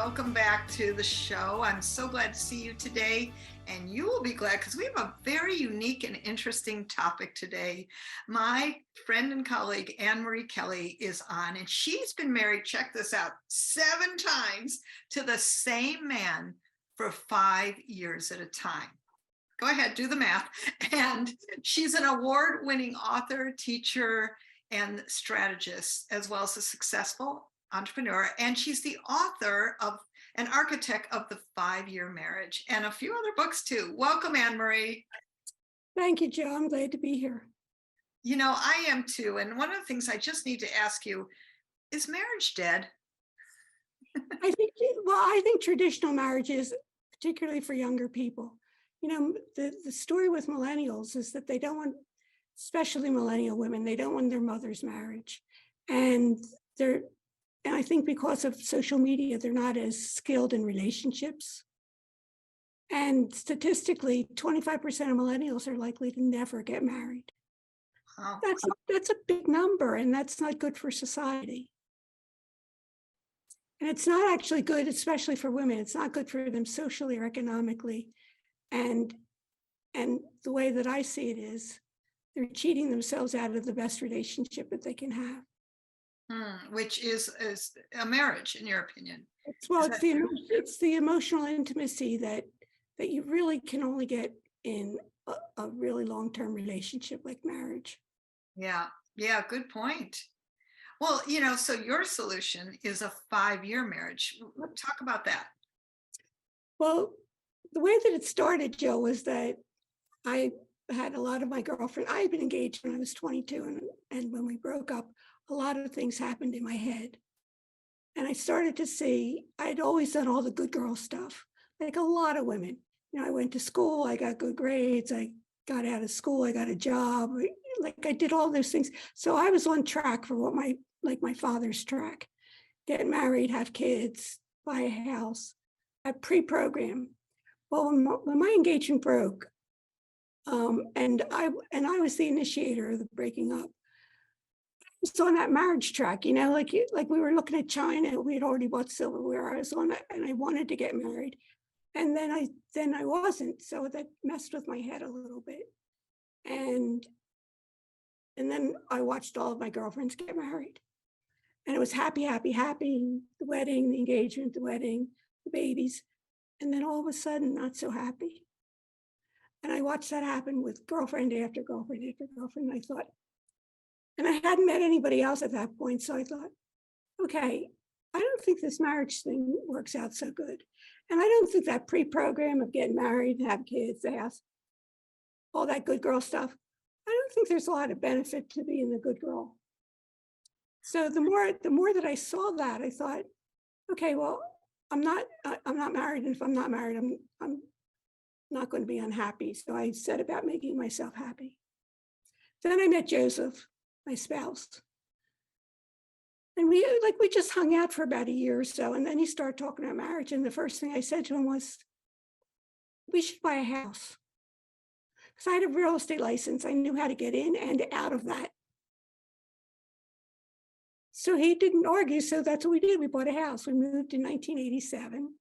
welcome back to the show. I'm so glad to see you today, and you will be glad because we have a very unique and interesting topic today. My friend and colleague Annmarie Kelly is on, and she's been married, check this out, 7 times to the same man for 5 years at a time. Go ahead, do the math. And she's an award-winning author, teacher, and strategist, as well as a successful entrepreneur. And she's the author of an architect of the 5-year marriage and a few other books too. Welcome, Annmarie. Thank you, Jill. I'm glad to be here. You know, I am too. And one of the things I just need to ask you, is marriage dead? I think traditional marriages, particularly for younger people, you know, the story with millennials is that they don't want, especially millennial women, they don't want their mother's marriage. And I think because of social media, they're not as skilled in relationships. And statistically, 25% of millennials are likely to never get married. Oh. That's a big number, and that's not good for society. And it's not actually good, especially for women. It's not good for them socially or economically. And the way that I see it is they're cheating themselves out of the best relationship that they can have. Which is a marriage, in your opinion? It's the emotional intimacy that you really can only get in a really long-term relationship like marriage. Yeah, good point. Well, you know, so your solution is a 5-year marriage. Talk about that. Well, the way that it started, Jill, was that I had a lot of my girlfriends. I had been engaged when I was 22, and when we broke up, a lot of things happened in my head. And I started to see, I'd always done all the good girl stuff, like a lot of women. You know, I went to school, I got good grades, I got out of school, I got a job, like I did all those things. So I was on track for what my father's track: get married, have kids, buy a house, a pre-program. Well, when my engagement broke, and I was the initiator of the breaking up, was on that marriage track, you know, like we were looking at China. We had already bought silverware. I was on that, and I wanted to get married, and then I wasn't. So that messed with my head a little bit, and then I watched all of my girlfriends get married, and it was happy, happy, happy. The wedding, the engagement, the wedding, the babies, and then all of a sudden, not so happy. And I watched that happen with girlfriend after girlfriend after girlfriend. And I thought. And I hadn't met anybody else at that point. So I thought, okay, I don't think this marriage thing works out so good. And I don't think that pre-program of getting married, have kids, the house, all that good girl stuff, I don't think there's a lot of benefit to being the good girl. So the more that I saw that, I thought, okay, well, I'm not married. And if I'm not married, I'm not going to be unhappy. So I set about making myself happy. Then I met Joseph, my spouse. And we just hung out for about a year or so. And then he started talking about marriage. And the first thing I said to him was, we should buy a house. Because I had a real estate license. I knew how to get in and out of that. So he didn't argue. So that's what we did. We bought a house. We moved in 1987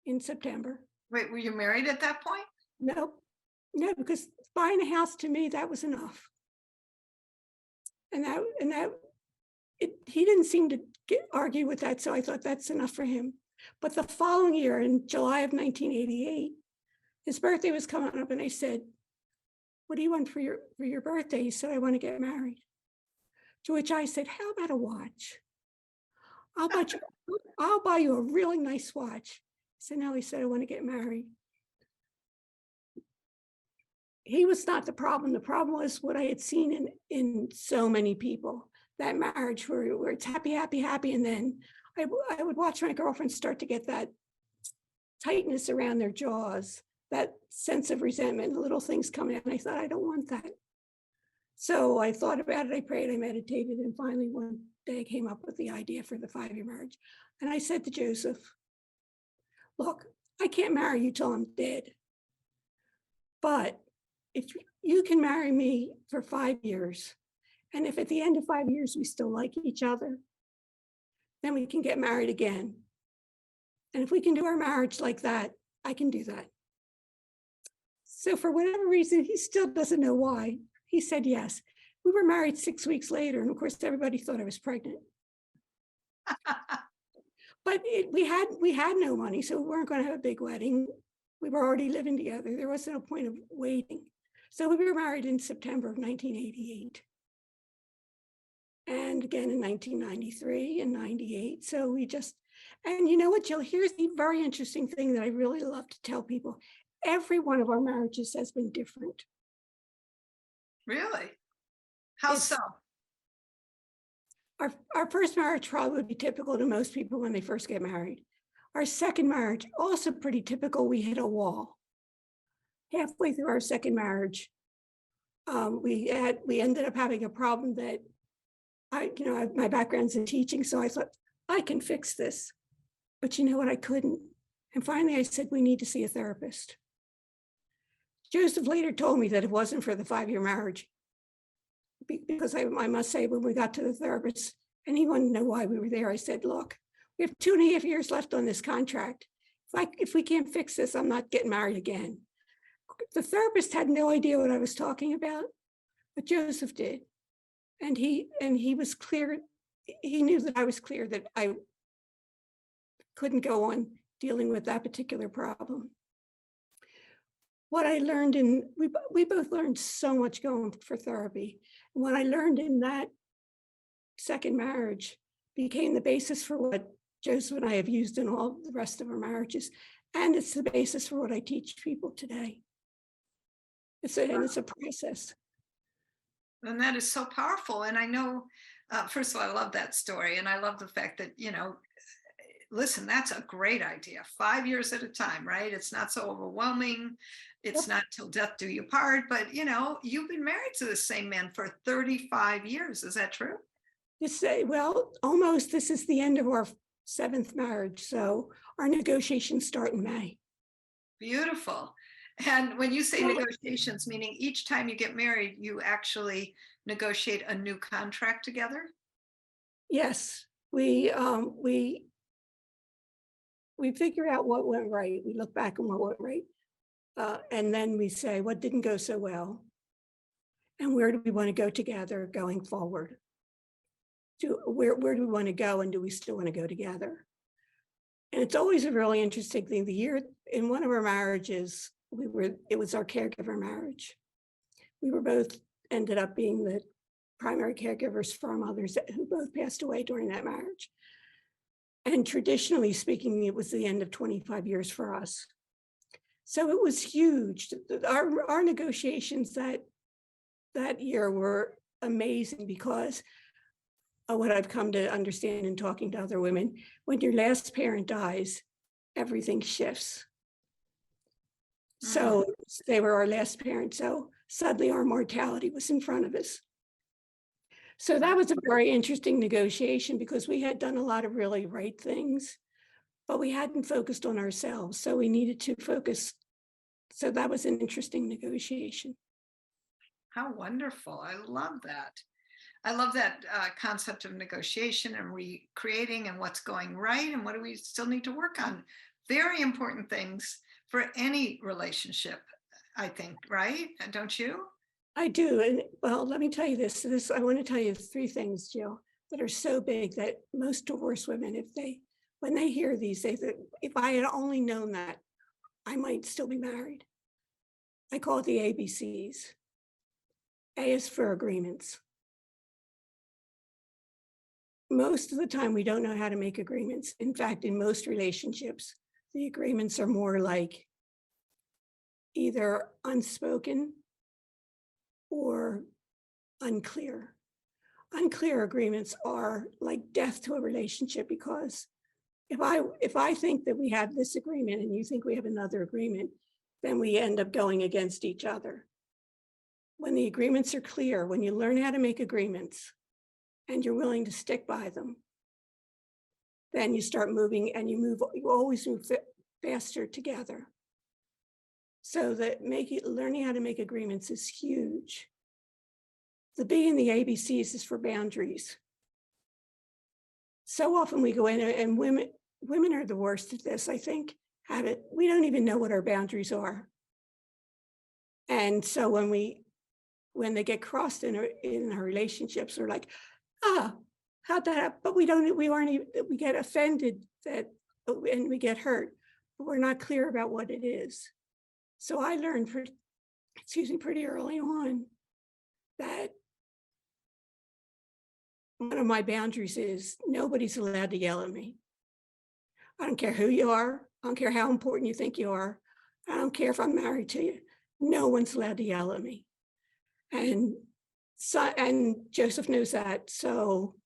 in September. Wait, were you married at that point? No, because buying a house to me, that was enough. And he didn't seem to argue with that, so I thought that's enough for him. But the following year, in July of 1988, his birthday was coming up, and I said, "What do you want for your birthday?" He said, "I want to get married." To which I said, "How about a watch? I'll buy you a really nice watch." He said, "No," he said, "I want to get married." He was not the problem. The problem was what I had seen in so many people, that marriage where it's happy, happy, happy. And then I would watch my girlfriends start to get that tightness around their jaws, that sense of resentment, little things coming out. And I thought, I don't want that. So I thought about it, I prayed, I meditated, and finally one day I came up with the idea for the 5-year marriage. And I said to Joseph, look, I can't marry you till I'm dead. But if you can marry me for 5 years, and if at the end of 5 years we still like each other, then we can get married again. And if we can do our marriage like that, I can do that. So for whatever reason, he still doesn't know why. He said yes. We were married 6 weeks later, and of course, everybody thought I was pregnant. But we had no money, so we weren't going to have a big wedding. We were already living together. There wasn't a point of waiting. So we were married in September of 1988. And again in 1993 and 98. So and you know what, Jill, here's the very interesting thing that I really love to tell people. Every one of our marriages has been different. Really? How It's so? our first marriage probably would be typical to most people when they first get married. Our second marriage, also pretty typical. We hit a wall. Halfway through our second marriage, we ended up having a problem that my background's in teaching, so I thought I can fix this. But you know what? I couldn't. And finally, I said, we need to see a therapist. Joseph later told me that it wasn't for the 5-year marriage, because I must say, when we got to the therapist and he wanted to know why we were there, I said, look, we have 2.5 years left on this contract. If we can't fix this, I'm not getting married again. The therapist had no idea what I was talking about, but Joseph did. And he was clear. He knew that I was clear that I couldn't go on dealing with that particular problem. What I learned we both learned so much going for therapy. And what I learned in that second marriage became the basis for what Joseph and I have used in all the rest of our marriages. And it's the basis for what I teach people today. It's a process. And that is so powerful. And I know, first of all, I love that story. And I love the fact that, listen, that's a great idea. 5 years at a time, right? It's not so overwhelming. It's not till death do you part, but you've been married to the same man for 35 years. Is that true? Well, almost. This is the end of our 7th marriage. So our negotiations start in May. Beautiful. And when you say negotiations, meaning each time you get married, you actually negotiate a new contract together? Yes. We figure out what went right. We look back on what went right. And then we say, what didn't go so well? And where do we want to go together going forward? Where do we want to go, and do we still want to go together? And it's always a really interesting thing. The year in one of our marriages, it was our caregiver marriage. We were both ended up being the primary caregivers for our mothers who both passed away during that marriage. And traditionally speaking, it was the end of 25 years for us. So it was huge. Our negotiations that year were amazing, because of what I've come to understand in talking to other women, when your last parent dies, everything shifts. So they were our last parent. So suddenly our mortality was in front of us. So that was a very interesting negotiation, because we had done a lot of really right things, but we hadn't focused on ourselves. So we needed to focus. So that was an interesting negotiation. How wonderful. I love that. I love that concept of negotiation and recreating, and what's going right and what do we still need to work on. Very important things for any relationship, I think, right? Don't you? I do. And well, let me tell you this. I want to tell you 3 things, Jill, that are so big that most divorced women, when they hear these, they think, if I had only known that, I might still be married. I call it the ABCs. A is for agreements. Most of the time, we don't know how to make agreements. In fact, in most relationships, the agreements are more like either unspoken or unclear. Unclear agreements are like death to a relationship, because if I think that we have this agreement and you think we have another agreement, then we end up going against each other. When the agreements are clear, when you learn how to make agreements and you're willing to stick by them, then you start moving, and you always move faster together. So that learning how to make agreements is huge. The B in the ABCs is for boundaries. So often we go in, and women, women are the worst at this, I think. We don't even know what our boundaries are. And so when they get crossed in our relationships, we're like, ah, how'd that happen? But we aren't even, we get offended that, and we get hurt, but we're not clear about what it is. So I learned pretty early on that one of my boundaries is nobody's allowed to yell at me. I don't care who you are. I don't care how important you think you are. I don't care if I'm married to you. No one's allowed to yell at me. And Joseph knows that. So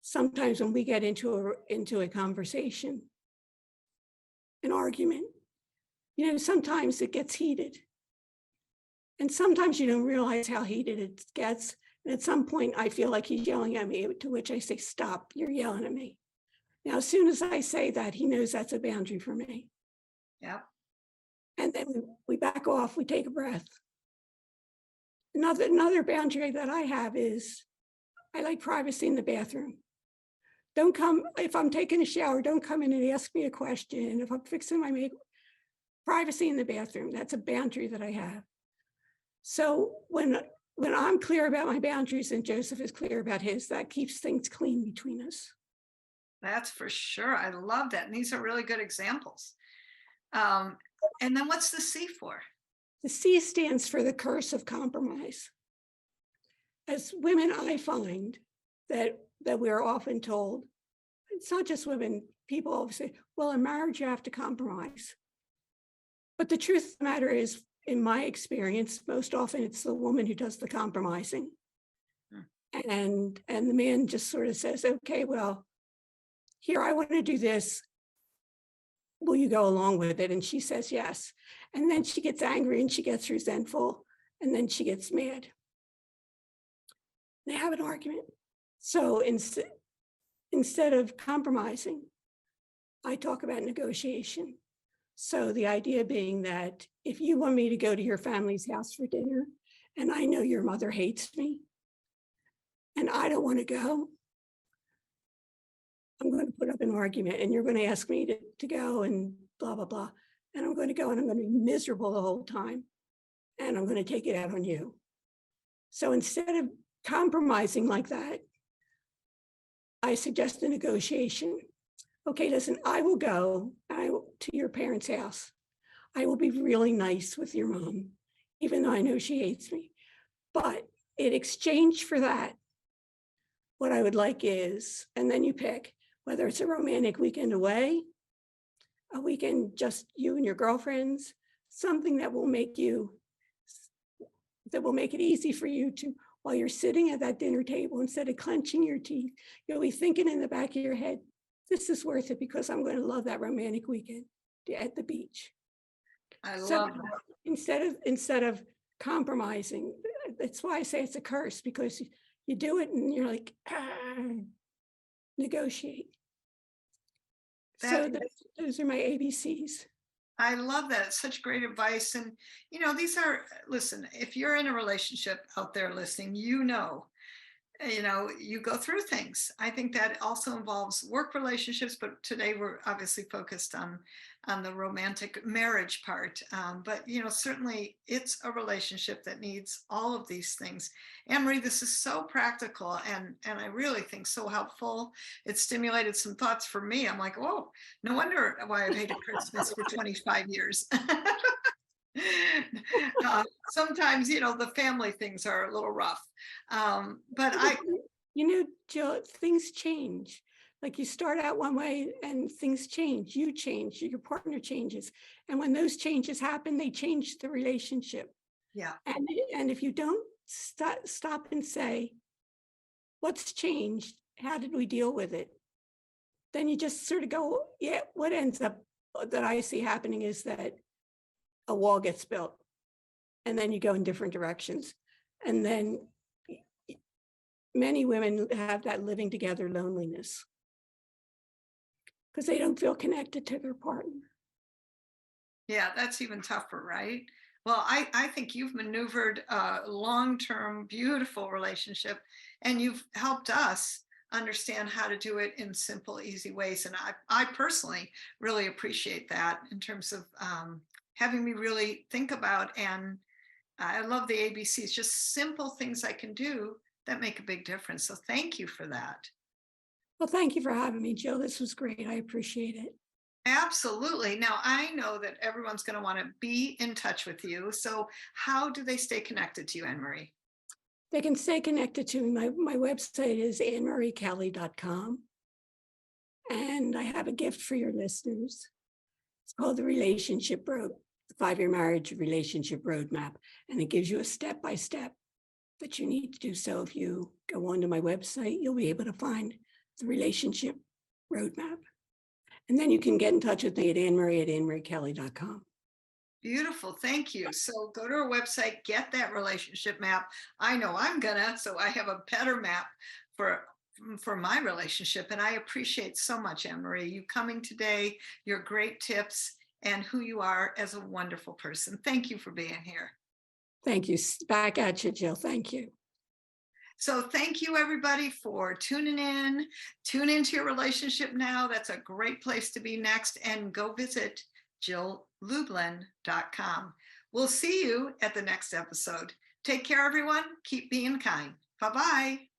sometimes when we get into a conversation, an argument, sometimes it gets heated. And sometimes you don't realize how heated it gets. And at some point, I feel like he's yelling at me, to which I say, stop, you're yelling at me. Now, as soon as I say that, he knows that's a boundary for me. Yeah. And then we back off, we take a breath. Another boundary that I have is I like privacy in the bathroom. Don't come, if I'm taking a shower, don't come in and ask me a question. If I'm fixing my makeup, privacy in the bathroom, that's a boundary that I have. So when I'm clear about my boundaries and Joseph is clear about his, that keeps things clean between us. That's for sure. I love that. And these are really good examples. And then what's the C for? The C stands for the curse of compromise. As women, I find that we're often told, it's not just women, people always say, well, in marriage, you have to compromise. But the truth of the matter is, in my experience, most often it's the woman who does the compromising. And the man just sort of says, okay, well, here, I want to do this. Will you go along with it? And she says yes. And then she gets angry and she gets resentful and then she gets mad. They have an argument. So instead of compromising, I talk about negotiation. So the idea being that if you want me to go to your family's house for dinner and I know your mother hates me and I don't want to go, I'm going to put up an argument and you're going to ask me to go and blah, blah, blah. And I'm going to go and I'm going to be miserable the whole time. And I'm going to take it out on you. So instead of compromising like that, I suggest a negotiation. Okay, listen, I will go to your parents' house. I will be really nice with your mom, even though I know she hates me. But in exchange for that, what I would like is, and then you pick, whether it's a romantic weekend away, a weekend just you and your girlfriends, something that will make it easy for you to, while you're sitting at that dinner table, instead of clenching your teeth, you'll be thinking in the back of your head, this is worth it because I'm going to love that romantic weekend at the beach. I love that. Instead of compromising, that's why I say it's a curse, because you do it and you're like, negotiate. So those are my ABCs. I love that. It's such great advice. And, listen, if you're in a relationship out there listening, you go through things. I think that also involves work relationships, but today we're obviously focused on the romantic marriage part. But certainly it's a relationship that needs all of these things. Annmarie, this is so practical and I really think so helpful. It stimulated some thoughts for me. I'm like, oh, no wonder why I've hated Christmas for 25 years. Sometimes, the family things are a little rough. But Jill, things change. Like you start out one way and things change. You change, your partner changes. And when those changes happen, they change the relationship. Yeah. And if you don't stop and say, what's changed? How did we deal with it? Then you just sort of go, yeah, what ends up that I see happening is that a wall gets built and then you go in different directions. And then many women have that living together loneliness because they don't feel connected to their partner. Yeah, that's even tougher, right? Well, I think you've maneuvered a long-term, beautiful relationship, and you've helped us understand how to do it in simple, easy ways. And I personally really appreciate that in terms of having me really think about. And I love the ABCs, just simple things I can do that make a big difference. So thank you for that. Well, thank you for having me, Jill. This was great. I appreciate it. Absolutely. Now, I know that everyone's going to want to be in touch with you. So, how do they stay connected to you, Annmarie? They can stay connected to me. My website is annmariekelly.com. And I have a gift for your listeners. It's called the Relationship Road, the 5-Year Marriage Relationship Roadmap. And it gives you a step-by-step that you need to do. So if you go onto my website, you'll be able to find the relationship roadmap. And then you can get in touch with me at annmariekelly.com. Beautiful. Thank you. So, go to our website, get that relationship map. I know I'm gonna, so I have a better map for my relationship. And I appreciate so much, Annmarie, you coming today, your great tips, and who you are as a wonderful person. Thank you for being here. Thank you. Back at you, Jill. Thank you. So thank you everybody for tuning in. Tune into your relationship now. That's a great place to be next. And go visit JillLublin.com. We'll see you at the next episode. Take care, everyone. Keep being kind. Bye-bye.